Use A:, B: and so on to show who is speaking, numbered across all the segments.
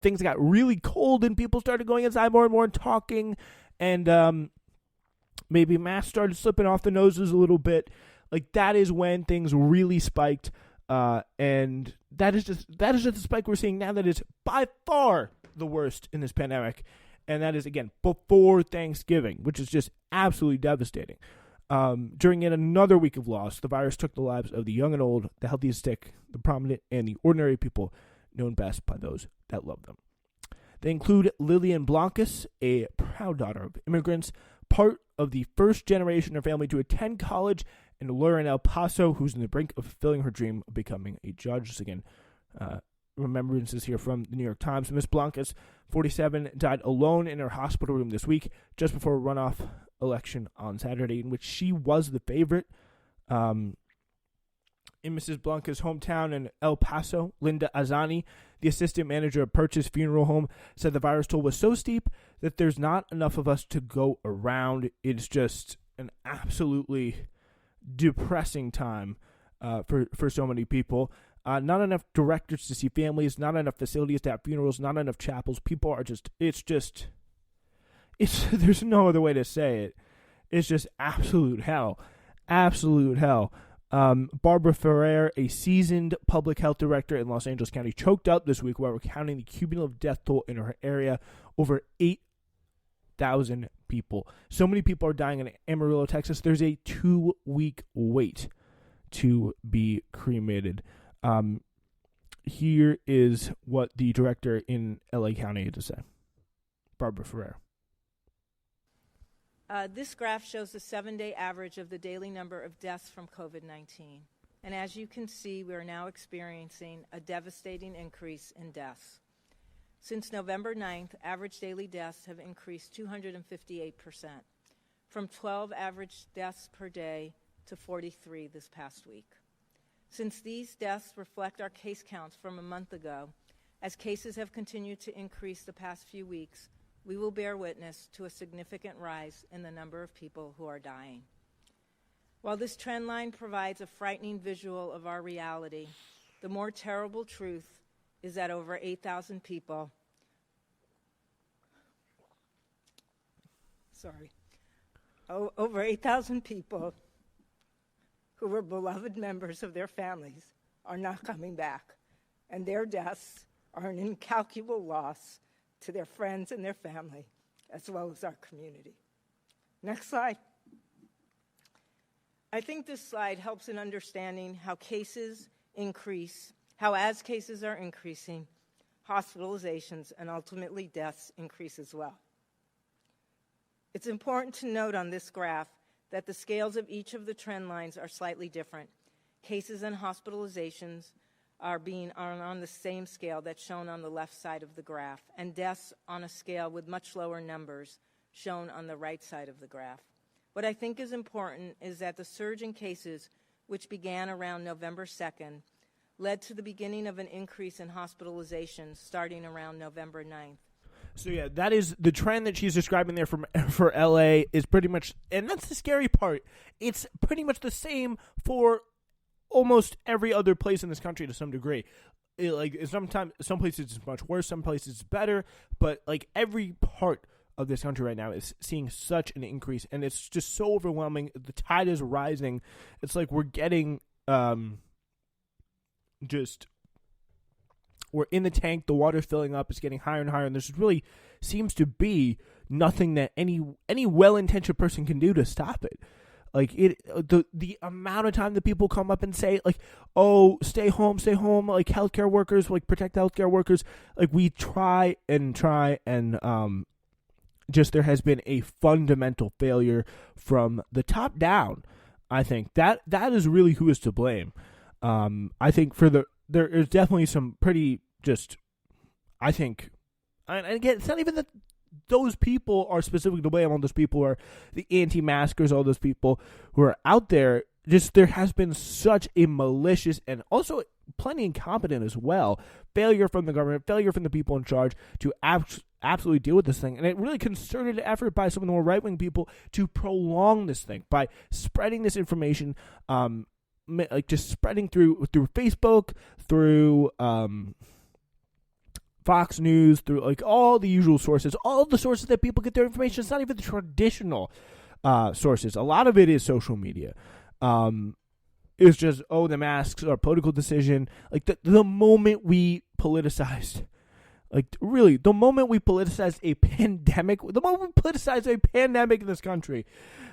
A: things got really cold and people started going inside more and more and talking, and maybe masks started slipping off the noses a little bit. Like, that is when things really spiked, and that is just the spike we're seeing now. That is by far the worst in this pandemic, and that is, again, before Thanksgiving, which is just absolutely devastating. During yet another week of loss, the virus took the lives of the young and old, the healthy and sick, the prominent, and the ordinary people known best by those that love them. They include Lillian Blancas, a proud daughter of immigrants, part of the first generation of her family to attend college, and Laura in El Paso, who's on the brink of fulfilling her dream of becoming a judge. This, again, remembrances here from the New York Times. Miss Blancas, 47, died alone in her hospital room this week, just before a runoff election on Saturday, in which she was the favorite. In Mrs. Blancas' hometown in El Paso, Linda Azani, the assistant manager of Purchase Funeral Home, said the virus toll was so steep that there's not enough of us to go around. It's just an absolutely depressing time for so many people. Not enough directors to see families, not enough facilities to have funerals, not enough chapels. People are there's no other way to say it. It's just absolute hell. Absolute hell. Barbara Ferrer, a seasoned public health director in Los Angeles County, choked up this week while recounting the cumulative death toll in her area. Over 8,000 people. So many people are dying in Amarillo, Texas. There's a 2-week wait to be cremated. Here is what the director in LA County had to say. Barbara Ferrer.
B: This graph shows the 7-day average of the daily number of deaths from COVID-19. And as you can see, we are now experiencing a devastating increase in deaths. Since November 9th, average daily deaths have increased 258%, from 12 average deaths per day to 43 this past week. Since these deaths reflect our case counts from a month ago, as cases have continued to increase the past few weeks, we will bear witness to a significant rise in the number of people who are dying. While this trend line provides a frightening visual of our reality, the more terrible truth is that over 8,000 people, over 8,000 people who were beloved members of their families are not coming back, and their deaths are an incalculable loss to their friends and their family, as well as our community. Next slide. I think this slide helps in understanding how cases increase, how as cases are increasing, hospitalizations and ultimately deaths increase as well. It's important to note on this graph that the scales of each of the trend lines are slightly different. Cases and hospitalizations are on the same scale that's shown on the left side of the graph, and deaths on a scale with much lower numbers shown on the right side of the graph. What I think is important is that the surge in cases, which began around November 2nd, led to the beginning of an increase in hospitalizations starting around November 9th.
A: So yeah, that is the trend that she's describing there for LA is pretty much, and that's the scary part. It's pretty much the same for almost every other place in this country to some degree. Sometimes some places it's much worse, some places it's better, but like every part of this country right now is seeing such an increase, and it's just so overwhelming. The tide is rising. It's like we're getting we're in the tank, the water's filling up, it's getting higher and higher, and there just really seems to be nothing that any well-intentioned person can do to stop it. Like, the amount of time that people come up and say, like, oh, stay home, like, healthcare workers, like, protect healthcare workers. Like, we try, and just there has been a fundamental failure from the top down. I think that is really who is to blame. I think there is definitely some pretty I think, and again, it's not even that those people are specifically to blame. All those people are the anti-maskers, all those people who are out there. Just there has been such a malicious and also plenty incompetent as well failure from the government, failure from the people in charge to absolutely deal with this thing. And it really concerted effort by some of the more right-wing people to prolong this thing by spreading this information, like just spreading through Facebook, through Fox News, through like all the usual sources, all the sources that people get their information. It's not even the traditional sources. A lot of it is social media. It's just, the masks are a political decision. Like the moment we politicized, like really, the moment we politicized a pandemic, in this country,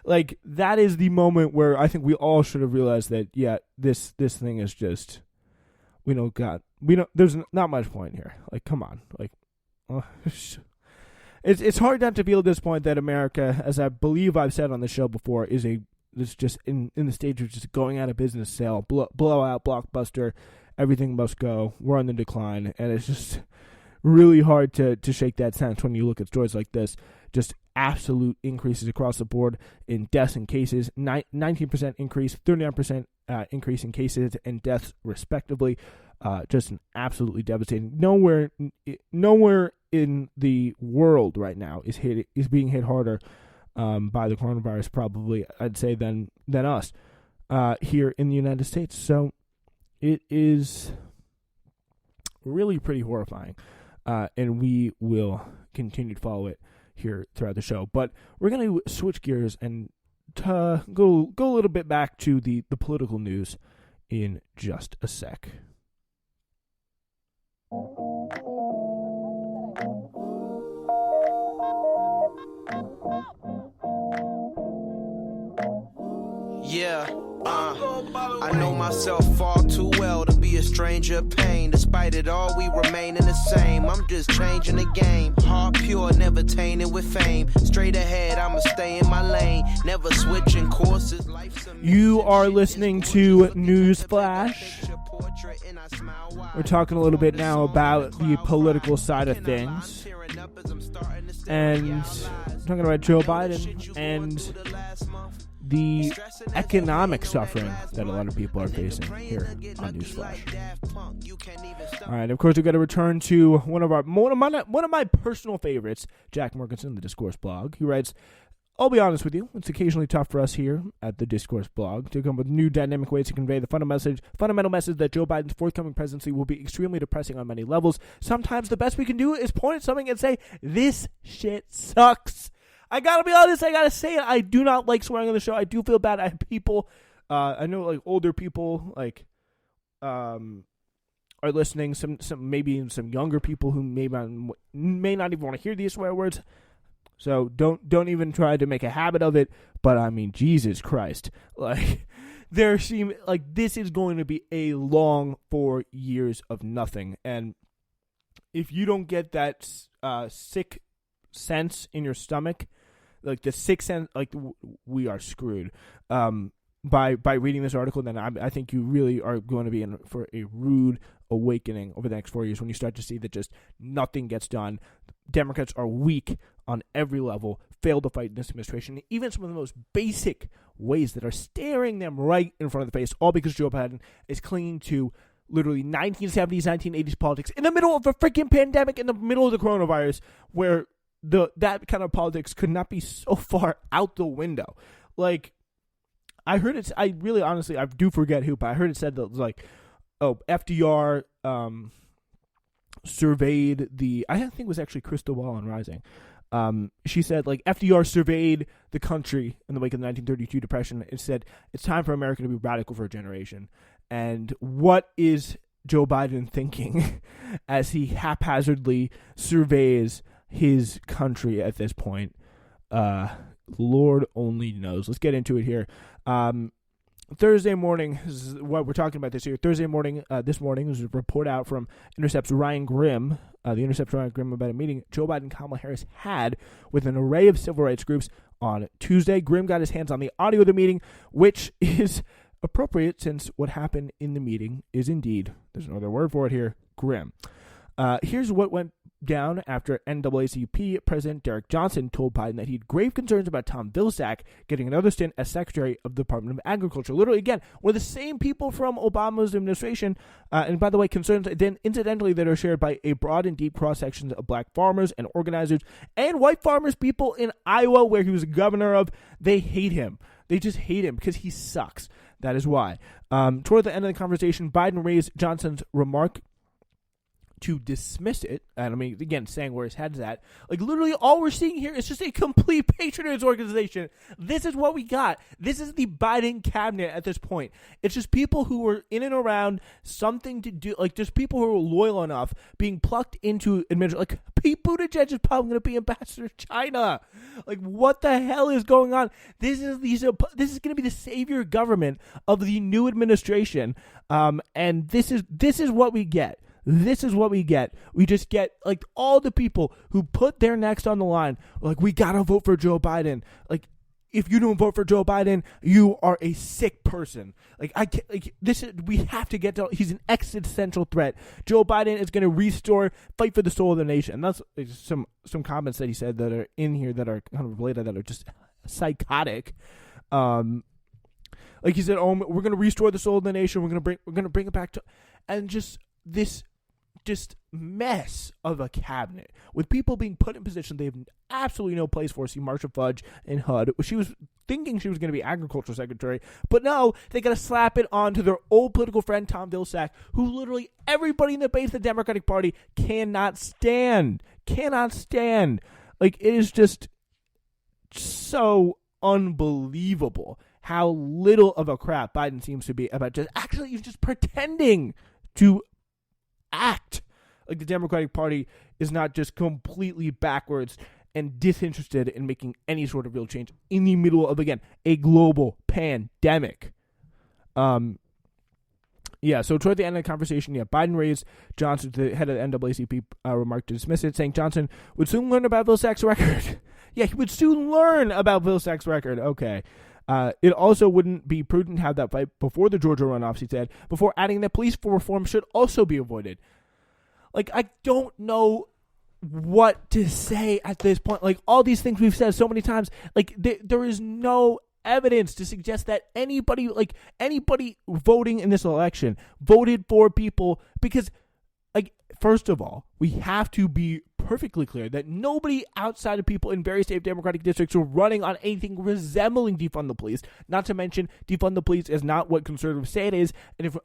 A: like that is the moment where I think we all should have realized that, yeah, this thing is just, there's not much point here. Like, come on. Like, it's hard not to feel at this point that America, as I believe I've said on the show before, is just in the stage of just going out of business, sale, blowout, blockbuster, everything must go, we're on the decline, and it's just really hard to shake that sense when you look at stories like this. Just absolute increases across the board in deaths and cases, 19% increase, 39% increase in cases and deaths respectively. Just an absolutely devastating. Nowhere in the world right now is being hit harder by the coronavirus, probably, I'd say, than us here in the United States. So it is really pretty horrifying, and we will continue to follow it here throughout the show. But we're going to switch gears and go a little bit back to the political news in just a sec.
C: Yeah, I know myself far too well to be a stranger of pain. Despite it all, we remain in the same. I'm just changing the game. Heart pure, never tainted with fame. Straight ahead, I'ma stay in my lane. Never switching courses.
A: You are listening to Newsflash. We're talking a little bit now about the political side of things. And talking about Joe Biden and the economic suffering that a lot of people are facing here on Newsflash. All right, of course, we've got to return to one of my personal favorites, Jack Morganson, the Discourse blog. He writes, "I'll be honest with you, it's occasionally tough for us here at the Discourse blog to come up with new dynamic ways to convey the fundamental message that Joe Biden's forthcoming presidency will be extremely depressing on many levels. Sometimes the best we can do is point at something and say, this shit sucks." I gotta be honest, I gotta say it. I do not like swearing on the show. I do feel bad. I have people, I know, like, older people, like, are listening. Some maybe some younger people who may not even want to hear these swear words. So don't even try to make a habit of it. But I mean, Jesus Christ, like, this is going to be a long 4 years of nothing. And if you don't get that sick sense in your stomach, like the sixth sense, like we are screwed by reading this article, then I think you really are going to be in for a rude awakening over the next 4 years when you start to see that just nothing gets done. Democrats are weak on every level, fail to fight this administration, even some of the most basic ways that are staring them right in front of the face, all because Joe Biden is clinging to literally 1970s, 1980s politics in the middle of a freaking pandemic, in the middle of the coronavirus, where that kind of politics could not be so far out the window. Like, I heard it. I really, honestly, I do forget who, but I heard it said that it was like, FDR surveyed I think it was actually Crystal Ball on Rising. She said, like, FDR surveyed the country in the wake of the 1932 Depression. It said it's time for America to be radical for a generation. And what is Joe Biden thinking as he haphazardly surveys his country at this point? Lord only knows. Let's get into it here. Thursday morning, this is what we're talking about this year. Thursday morning, this morning, was a report out from Intercept's Ryan Grimm, about a meeting Joe Biden and Kamala Harris had with an array of civil rights groups on Tuesday. Grimm got his hands on the audio of the meeting, which is appropriate since what happened in the meeting is indeed, there's no other word for it here, grim. Here's what went down after NAACP President Derek Johnson told Biden that he had grave concerns about Tom Vilsack getting another stint as Secretary of the Department of Agriculture. Literally, again, we're the same people from Obama's administration. And by the way, concerns then incidentally that are shared by a broad and deep cross-section of black farmers and organizers and white farmers, people in Iowa, where he was governor of. They hate him. They just hate him because he sucks. That is why. Toward the end of the conversation, Biden raised Johnson's remark to dismiss it. And I mean, again, saying where his head's at. Like, literally all we're seeing here is just a complete patronage organization. This is what we got. This is the Biden cabinet at this point. It's just people who are in and around something to do, like, just people who are loyal enough being plucked into administration. Like, Pete Buttigieg is probably going to be ambassador to China. Like, what the hell is going on? This is going to be the savior government of the new administration. And this is what we get. This is what we get. We just get, like, all the people who put their necks on the line. Like, we got to vote for Joe Biden. Like, if you don't vote for Joe Biden, you are a sick person. Like, we have to get to, he's an existential threat. Joe Biden is going to fight for the soul of the nation. And that's some comments that he said that are in here that are kind of related, that are just psychotic. Like he said, we're going to restore the soul of the nation. We're going to bring it back to, and just this mess of a cabinet with people being put in positions they have absolutely no place for. See Marsha Fudge in HUD. She was thinking she was going to be agriculture secretary, but no, they got to slap it on to their old political friend Tom Vilsack, who literally everybody in the base of the Democratic Party cannot stand. Like, it is just so unbelievable how little of a crap Biden seems to be about just pretending to act like the Democratic Party is not just completely backwards and disinterested in making any sort of real change in the middle of, again, a global pandemic. So toward the end of the conversation, Biden raised Johnson, the head of the NAACP, remark to dismiss it, saying Johnson would soon learn about Vilsack's record. He would soon learn about Vilsack's record. Okay. It also wouldn't be prudent to have that fight before the Georgia runoffs, he said, before adding that police reform should also be avoided. Like, I don't know what to say at this point. Like, all these things we've said so many times, like, there is no evidence to suggest that anybody voting in this election voted for people because, like, first of all, we have to be perfectly clear that nobody outside of people in various state Democratic districts are running on anything resembling defund the police. Not to mention, defund the police is not what conservatives say it is. And if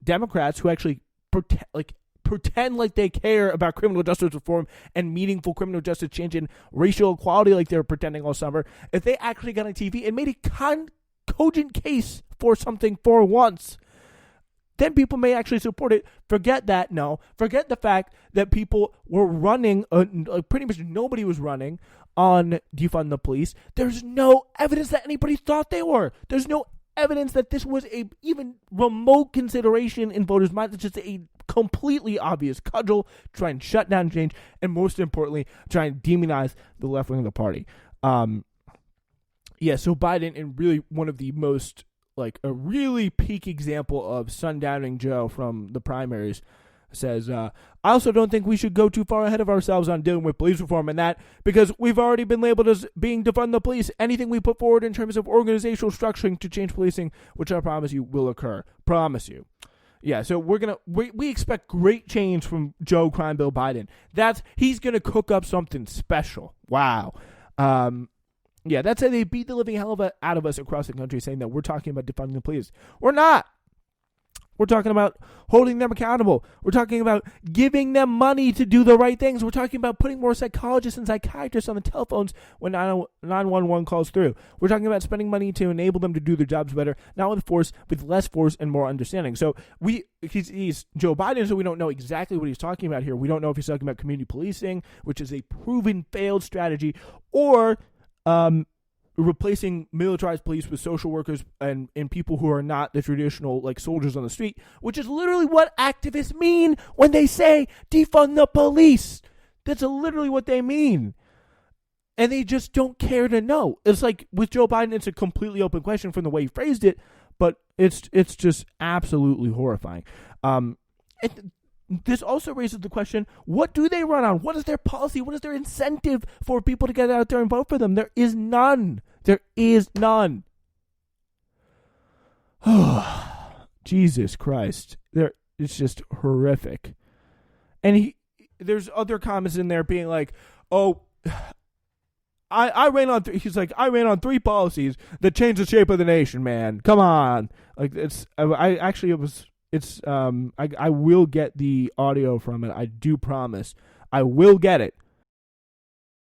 A: Democrats who actually pretend like they care about criminal justice reform and meaningful criminal justice change in racial equality like they were pretending all summer, if they actually got on TV and made a cogent case for something for once, then people may actually support it. Forget that. No. Forget the fact that people were running, pretty much nobody was running on defund the police. There's no evidence that anybody thought they were. There's no evidence that this was a even remote consideration in voters' minds. It's just a completely obvious cudgel, try and shut down change, and most importantly, try and demonize the left wing of the party. So Biden, in really one of the most, like, a really peak example of sundowning Joe from the primaries, says, I also don't think we should go too far ahead of ourselves on dealing with police reform and that, because we've already been labeled as being defund the police. Anything we put forward in terms of organizational structuring to change policing, which I promise you will occur. Promise you. So we expect great change from Joe Crime Bill Biden. He's gonna cook up something special. Wow. That's how they beat the living hell out of us across the country, saying that we're talking about defunding the police. We're not. We're talking about holding them accountable. We're talking about giving them money to do the right things. We're talking about putting more psychologists and psychiatrists on the telephones when 911 calls through. We're talking about spending money to enable them to do their jobs better, not with force, with less force and more understanding. So he's Joe Biden, so we don't know exactly what he's talking about here. We don't know if he's talking about community policing, which is a proven failed strategy, or replacing militarized police with social workers and people who are not the traditional, like, soldiers on the street, which is literally what activists mean when they say defund the police. That's literally what they mean. And they just don't care to know. It's like with Joe Biden, it's a completely open question from the way he phrased it, but it's just absolutely horrifying. This also raises the question, what do they run on? What is their policy? What is their incentive for people to get out there and vote for them? There is none. There is none. Jesus Christ. It's just horrific. And there's other comments in there being like, I ran on three policies that changed the shape of the nation, man. Come on. Like, it was I will get the audio from it. I do promise. I will get it.